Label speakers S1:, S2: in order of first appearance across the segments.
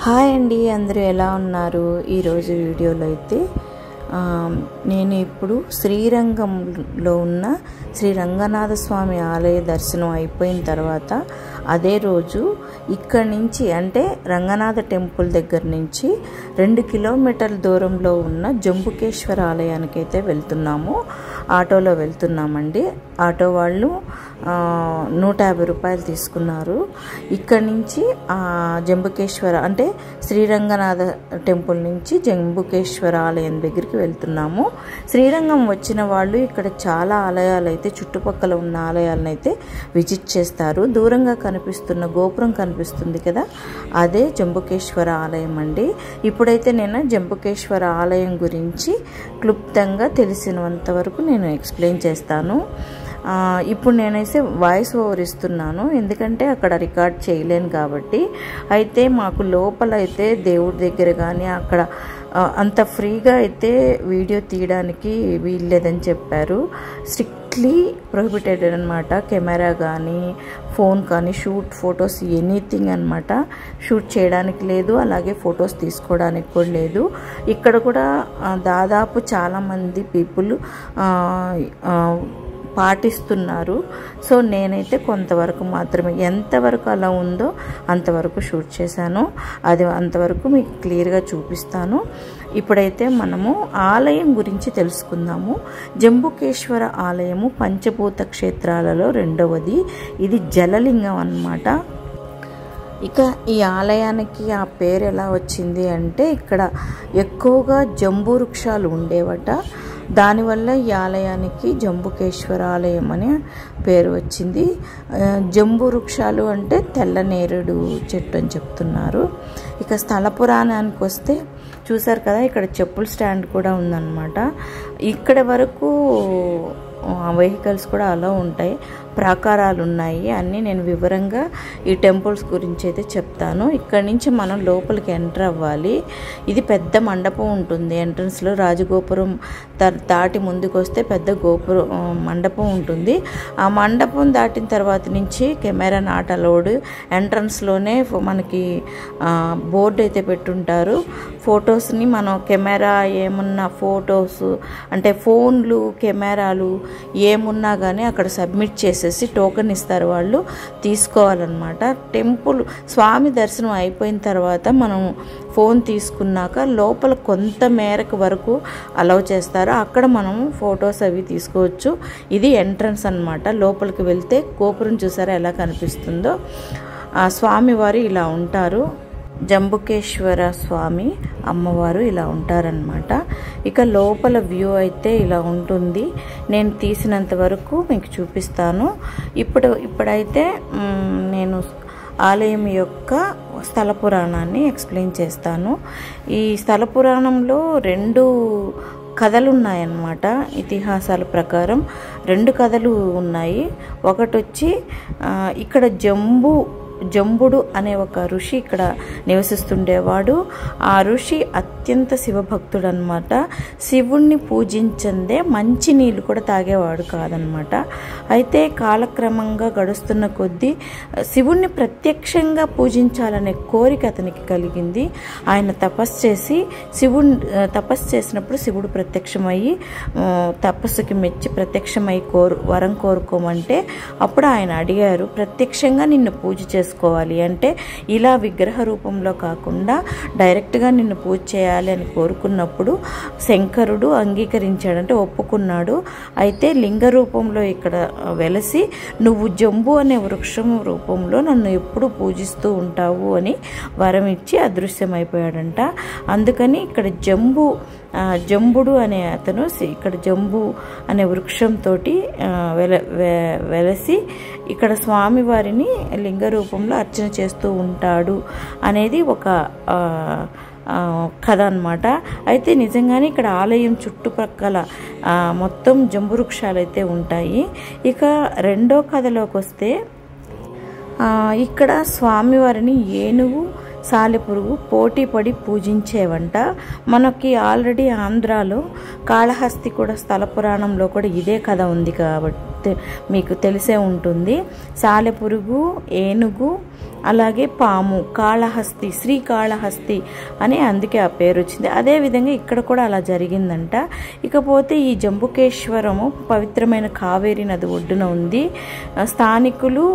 S1: Hi అండి, అందరూ ఎలా ఉన్నారు? ఈరోజు వీడియోలో అయితే నేను ఇప్పుడు శ్రీరంగంలో ఉన్న శ్రీ రంగనాథ స్వామి ఆలయ దర్శనం అయిపోయిన తర్వాత అదే రోజు ఇక్కడి నుంచి అంటే రంగనాథ టెంపుల్ దగ్గర నుంచి 2 కిలోమీటర్ల దూరంలో ఉన్న జంబుకేశ్వర ఆలయానికి అయితే వెళ్తున్నాము. ఆటోలో వెళ్తున్నామండి. ఆటో వాళ్ళు 150 రూపాయలు తీసుకున్నారు. ఇక్కడి నుంచి జంబుకేశ్వర అంటే శ్రీరంగనాథ టెంపుల్ నుంచి జంబుకేశ్వర ఆలయం దగ్గరికి వెళ్తున్నాము. శ్రీరంగం వచ్చిన వాళ్ళు ఇక్కడ చాలా ఆలయాలు అయితే చుట్టుపక్కల ఉన్న ఆలయాలను అయితే విజిట్ చేస్తారు. దూరంగా కనిపిస్తున్న గోపురం కనిపిస్తుంది కదా, అదే జంబుకేశ్వర ఆలయం అండి. ఇప్పుడైతే నేను జంబుకేశ్వర ఆలయం గురించి క్లుప్తంగా తెలిసినంత వరకు నేను ఎక్స్ప్లెయిన్ చేస్తాను. ఇప్పుడు నేనైతే వాయిస్ ఓవర్ ఇస్తున్నాను, ఎందుకంటే అక్కడ రికార్డ్ చేయలేను కాబట్టి. అయితే మాకు లోపల అయితే దేవుడి దగ్గర కానీ అక్కడ అంత ఫ్రీగా అయితే వీడియో తీయడానికి వీల్లేదని చెప్పారు. స్ట్రిక్ట్లీ ప్రొహిబిటెడ్ అనమాట. కెమెరా కానీ ఫోన్ కానీ ఫొటోస్ ఎనీథింగ్ అనమాట షూట్ చేయడానికి లేదు, అలాగే ఫొటోస్ తీసుకోవడానికి కూడా లేదు. ఇక్కడ కూడా దాదాపు చాలామంది పీపుల్ పాటిస్తున్నారు. సో నేనైతే కొంతవరకు మాత్రమే, ఎంతవరకు అలా ఉందో అంతవరకు షూట్ చేశాను. అది అంతవరకు మీకు క్లియర్గా చూపిస్తాను. ఇప్పుడైతే మనము ఆలయం గురించి తెలుసుకుందాము. జంబుకేశ్వర ఆలయము పంచభూత క్షేత్రాలలో 2వది. ఇది జలలింగం అన్నమాట. ఇక ఈ ఆలయానికి ఆ పేరు ఎలా వచ్చింది అంటే, ఇక్కడ ఎక్కువగా జంబు వృక్షాలు ఉండేవట. దానివల్ల ఈ ఆలయానికి జంబుకేశ్వర ఆలయం అనే పేరు వచ్చింది. జంబు వృక్షాలు అంటే తెల్లనేరుడు చెట్టు అని చెప్తున్నారు. ఇక స్థల పురాణానికి వస్తే చూసారు కదా, ఇక్కడ చెప్పుల స్టాండ్ కూడా ఉందన్నమాట. ఇక్కడ వరకు వెహికల్స్ కూడా అలా ఉంటాయి, ప్రాకారాలు ఉన్నాయి. అన్నీ నేను వివరంగా ఈ టెంపుల్స్ గురించి అయితే చెప్తాను. ఇక్కడి నుంచి మనం లోపలికి ఎంటర్ అవ్వాలి. ఇది పెద్ద మండపం ఉంటుంది. ఎంట్రన్స్లో రాజగోపురం దాటి ముందుకు వస్తే పెద్ద గోపురం మండపం ఉంటుంది. ఆ మండపం దాటిన తర్వాత నుంచి కెమెరా నాట్ అలౌడ్. ఎంట్రన్స్లోనే మనకి బోర్డు అయితే పెట్టుంటారు. ఫొటోస్ని మనం కెమెరా ఏమున్నా ఫొటోస్ అంటే ఫోన్లు కెమెరాలు ఏమున్నా కానీ అక్కడ సబ్మిట్ చేసేసి టోకెన్ ఇస్తారు, వాళ్ళు తీసుకోవాలన్నమాట. టెంపుల్ స్వామి దర్శనం అయిపోయిన తర్వాత మనం ఫోన్ తీసుకున్నాక లోపల కొంత మేరకు వరకు అలౌ చేస్తారు. అక్కడ మనం ఫొటోస్ అవి తీసుకోవచ్చు. ఇది ఎంట్రన్స్ అన్నమాట. లోపలికి వెళ్తే గోపురం చూసారా ఎలా కనిపిస్తుందో. ఆ స్వామివారు ఇలా ఉంటారు. జంబుకేశ్వర స్వామి అమ్మవారు ఇలా ఉంటారనమాట. ఇక లోపల వ్యూ అయితే ఇలా ఉంటుంది. నేను తీసినంత వరకు మీకు చూపిస్తాను. ఇప్పుడైతే నేను ఆలయం యొక్క స్థల పురాణాన్ని ఎక్స్ప్లెయిన్ చేస్తాను. ఈ స్థల పురాణంలో 2 కథలు ఉన్నాయన్నమాట. ఇతిహాసాల ప్రకారం 2 కథలు ఉన్నాయి. ఒకటి వచ్చి ఇక్కడ జంబుడు అనే ఒక ఋషి ఇక్కడ నివసిస్తుండేవాడు. ఆ ఋషి అత్యంత శివభక్తుడు అనమాట. శివుణ్ణి పూజించందే మంచి నీళ్ళు కూడా తాగేవాడు కాదనమాట. అయితే కాలక్రమంగా గడుస్తున్న కొద్దీ శివుణ్ణి ప్రత్యక్షంగా పూజించాలనే కోరిక అతనికి కలిగింది. ఆయన తపస్సు చేసినప్పుడు శివుడు ప్రత్యక్షమయ్యి తపస్సుకి మెచ్చి ప్రత్యక్షమై వరం కోరుకోమంటే అప్పుడు ఆయన అడిగారు, ప్రత్యక్షంగా నిన్ను పూజ చేసుకోవాలి అంటే ఇలా విగ్రహ రూపంలో కాకుండా డైరెక్ట్గా నిన్ను పూజ చేయాలి అని కోరుకున్నప్పుడు శంకరుడు అంగీకరించాడంటే ఒప్పుకున్నాడు. అయితే లింగ రూపంలో ఇక్కడ వెలసి నువ్వు జంబు అనే వృక్షం రూపంలో నన్ను ఎప్పుడు పూజిస్తూ ఉంటావు అని వరం ఇచ్చి అదృశ్యమైపోయాడంట. అందుకని ఇక్కడ జంబుడు అనే అతను ఇక్కడ జంబు అనే వృక్షంతో వెలసి ఇక్కడ స్వామివారిని లింగ రూపంలో అర్చన చేస్తూ ఉంటాడు అనేది ఒక కథ అన్నమాట. అయితే నిజంగానే ఇక్కడ ఆలయం చుట్టుప్రక్కల మొత్తం జంబు వృక్షాలు అయితే ఉంటాయి. ఇక 2వ కథలోకి వస్తే ఇక్కడ స్వామివారిని ఏనుగు సాలెపురుగు పోటీ పడి పూజించేవంట. మనకి ఆల్రెడీ ఆంధ్రాలో కాళహస్తి కూడా స్థల పురాణంలో కూడా ఇదే కథ ఉంది కాబట్టి మీకు తెలిసే ఉంటుంది. సాలెపురుగు, ఏనుగు అలాగే పాము కాళహస్తి, శ్రీకాళహస్తి అని అందుకే ఆ పేరు వచ్చింది. అదేవిధంగా ఇక్కడ కూడా అలా జరిగిందంట. ఇకపోతే ఈ జంబుకేశ్వరము పవిత్రమైన కావేరీ నది ఒడ్డున ఉంది. స్థానికులు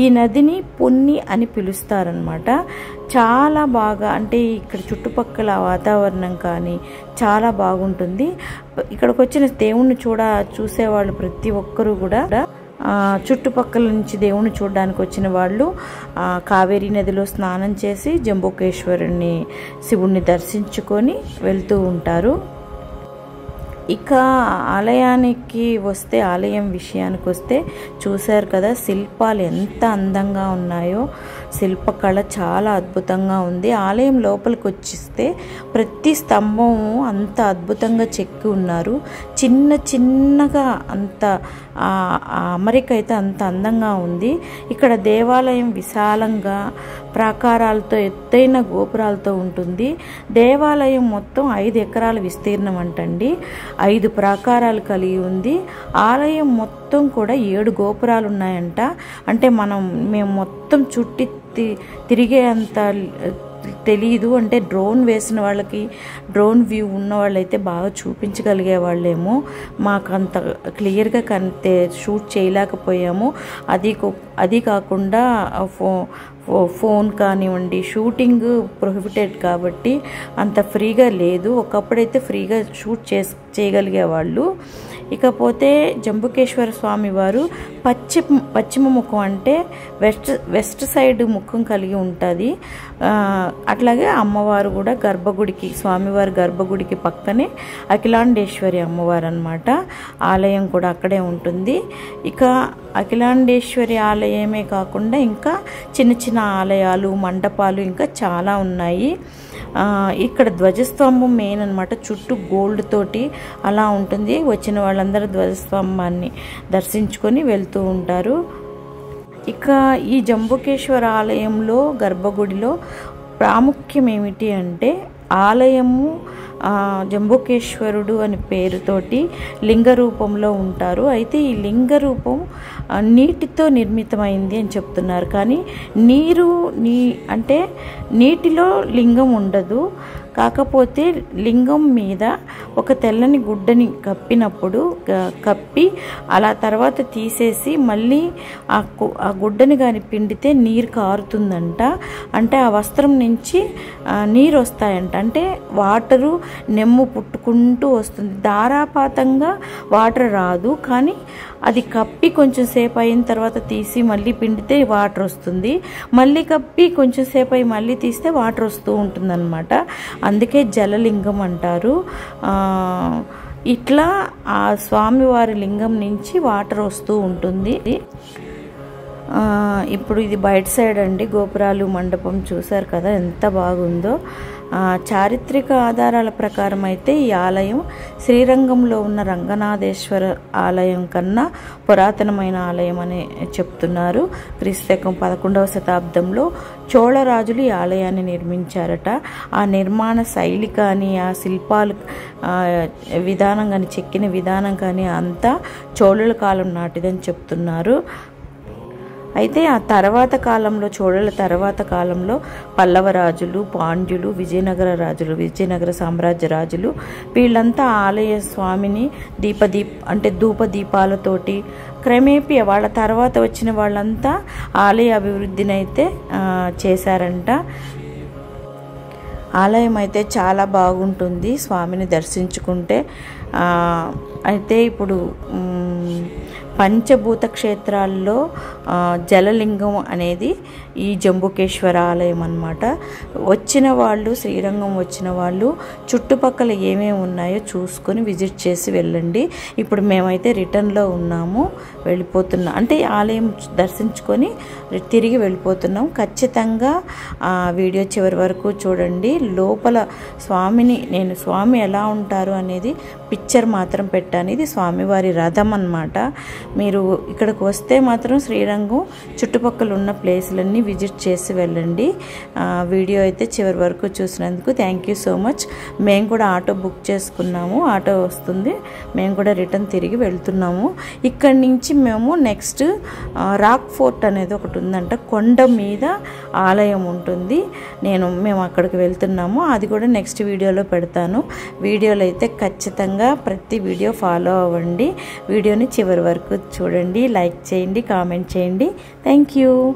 S1: ఈ నదిని పొన్ని అని పిలుస్తారనమాట. చాలా బాగా, అంటే ఇక్కడ చుట్టుపక్కల వాతావరణం కానీ చాలా బాగుంటుంది. ఇక్కడికి వచ్చిన దేవుణ్ణి చూసేవాళ్ళు ప్రతి ఒక్కరూ కూడా చుట్టుపక్కల నుంచి దేవుణ్ణి చూడడానికి వచ్చిన వాళ్ళు కావేరీ నదిలో స్నానం చేసి జంబుకేశ్వరుని శివుణ్ణి దర్శించుకొని వెళ్తూ ఉంటారు. ఇక ఆలయానికి వస్తే, ఆలయం విషయానికి వస్తే చూశారు కదా శిల్పాలు ఎంత అందంగా ఉన్నాయో. శిల్పకళ చాలా అద్భుతంగా ఉంది. ఆలయం లోపలికి వచ్చిస్తే ప్రతి స్తంభము అంత అద్భుతంగా చెక్కి ఉన్నారు. చిన్నగా అంత అమరిక అయితే అంత అందంగా ఉంది. ఇక్కడ దేవాలయం విశాలంగా ప్రాకారాలతో ఎత్తైన గోపురాలతో ఉంటుంది. దేవాలయం మొత్తం 5 ఎకరాల విస్తీర్ణం అంటండి. 5 ప్రాకారాలు కలిగి ఉంది. ఆలయం మొత్తం కూడా 7 గోపురాలు ఉన్నాయంట. అంటే మేము మొత్తం చుట్టి తిరిగే అంత తెలీదు. అంటే డ్రోన్ వేసిన వాళ్ళకి, డ్రోన్ వ్యూ ఉన్న వాళ్ళైతే బాగా చూపించగలిగే వాళ్ళేమో. మాకు అంత క్లియర్గా షూట్ చేయలేకపోయాము. అది కాకుండా ఫోన్ కానివ్వండి, షూటింగ్ ప్రొహిబిటెడ్ కాబట్టి అంత ఫ్రీగా లేదు. ఒకప్పుడైతే ఫ్రీగా షూట్ చేయగలిగేవాళ్ళు. ఇకపోతే జంబుకేశ్వర స్వామి వారు పశ్చిమ ముఖం, అంటే వెస్ట్ సైడ్ ముఖం కలిగి ఉంటుంది. అట్లాగే అమ్మవారు కూడా గర్భగుడికి, స్వామివారి గర్భగుడికి పక్కనే అఖిలాండేశ్వరి అమ్మవారు అన్నమాట. ఆలయం కూడా అక్కడే ఉంటుంది. ఇక అఖిలాండేశ్వరి ఆలయమే కాకుండా ఇంకా చిన్న ఆలయాలు, మండపాలు ఇంకా చాలా ఉన్నాయి. ఇక్కడ ధ్వజస్తంభం మెయిన్ అనమాట. చుట్టూ గోల్డ్ తోటి అలా ఉంటుంది. వచ్చిన వాళ్ళందరూ ధ్వజస్తంభాన్ని దర్శించుకొని వెళ్తూ ఉంటారు. ఇక ఈ జంబుకేశ్వర ఆలయంలో గర్భగుడిలో ప్రాముఖ్యం ఏమిటి అంటే, ఆలయము జంబుకేశ్వరుడు అని పేరుతోటి లింగ రూపంలో ఉంటారు. అయితే ఈ లింగ రూపం నీటితో నిర్మితమైంది అని చెప్తున్నారు. కానీ అంటే నీటిలో లింగం ఉండదు. కాకపోతే లింగం మీద ఒక తెల్లని గుడ్డని కప్పి అలా తర్వాత తీసేసి మళ్ళీ ఆ గుడ్డని కానీ పిండితే నీరు కారుతుందంట. అంటే ఆ వస్త్రం నుంచి నీరు వస్తాయంట. అంటే వాటరు నెమ్ము పుట్టుకుంటూ వస్తుంది. ధారాపాతంగా వాటర్ రాదు. కానీ అది కప్పి కొంచెం సేపు అయిన తర్వాత తీసి మళ్ళీ పిండితే వాటర్ వస్తుంది. మళ్ళీ కప్పి కొంచెం సేపు అయి మళ్ళీ తీస్తే వాటర్ వస్తూ ఉంటుందన్నమాట. అందుకే జలలింగం అంటారు. ఇట్లా ఆ స్వామివారి లింగం నుంచి వాటర్ వస్తూ ఉంటుంది. ఇప్పుడు ఇది బయట సైడ్ అండి. గోపురాలు, మండపం చూశారు కదా ఎంత బాగుందో. చారిత్రక ఆధారాల ప్రకారం అయితే ఈ ఆలయం శ్రీరంగంలో ఉన్న రంగనాథేశ్వర ఆలయం కన్నా పురాతనమైన ఆలయం అని చెప్తున్నారు. క్రీస్తు 11వ శతాబ్దంలో చోళరాజులు ఈ ఆలయాన్ని నిర్మించారట. ఆ నిర్మాణ శైలి కానీ, ఆ శిల్పాలు విధానం కానీ, చెక్కిన విధానం కానీ అంతా చోళుల కాలం నాటిదని చెప్తున్నారు. అయితే ఆ తర్వాత కాలంలో, చోళుల తర్వాత కాలంలో పల్లవ రాజులు, పాండ్యులు, విజయనగర సామ్రాజ్య రాజులు వీళ్ళంతా ఆలయ స్వామిని ధూపదీపాలతోటి క్రమేపీ వాళ్ళ తర్వాత వచ్చిన వాళ్ళంతా ఆలయ అభివృద్ధిని అయితే చేశారంట. ఆలయం అయితే చాలా బాగుంటుంది స్వామిని దర్శించుకుంటే. అయితే ఇప్పుడు పంచభూత క్షేత్రాల్లో జలలింగం అనేది ఈ జంబుకేశ్వర ఆలయం అన్నమాట. వచ్చిన వాళ్ళు, శ్రీరంగం వచ్చిన వాళ్ళు చుట్టుపక్కల ఏమేమి ఉన్నాయో చూసుకొని విజిట్ చేసి వెళ్ళండి. ఇప్పుడు మేమైతే రిటర్న్లో ఉన్నాము, వెళ్ళిపోతున్నాం. అంటే ఆలయం దర్శించుకొని తిరిగి వెళ్ళిపోతున్నాం. ఖచ్చితంగా వీడియో చివరి వరకు చూడండి. లోపల స్వామి ఎలా ఉంటారు అనేది పిక్చర్ మాత్రం పెట్టాను. ఇది స్వామివారి రథం అన్నమాట. మీరు ఇక్కడికి వస్తే మాత్రం శ్రీరంగం చుట్టుపక్కల ఉన్న ప్లేసులన్నీ విజిట్ చేసి వెళ్ళండి. వీడియో అయితే చివరి వరకు చూసినందుకు థ్యాంక్ యూ సో మచ్. మేము కూడా ఆటో బుక్ చేసుకున్నాము, ఆటో వస్తుంది, మేము కూడా రిటర్న్ తిరిగి వెళ్తున్నాము. ఇక్కడి నుంచి మేము నెక్స్ట్ రాక్ ఫోర్ట్ అనేది ఒకటి ఉందంట, కొండ మీద ఆలయం ఉంటుంది. మేము అక్కడికి వెళ్తున్నాము, అది కూడా నెక్స్ట్ వీడియోలో పెడతాను. వీడియోలో అయితే ఖచ్చితంగా ప్రతి వీడియో ఫాలో అవ్వండి. వీడియోని చివరి వరకు చూడండి, లైక్ చేయండి, కామెంట్ చేయండి. Thank you.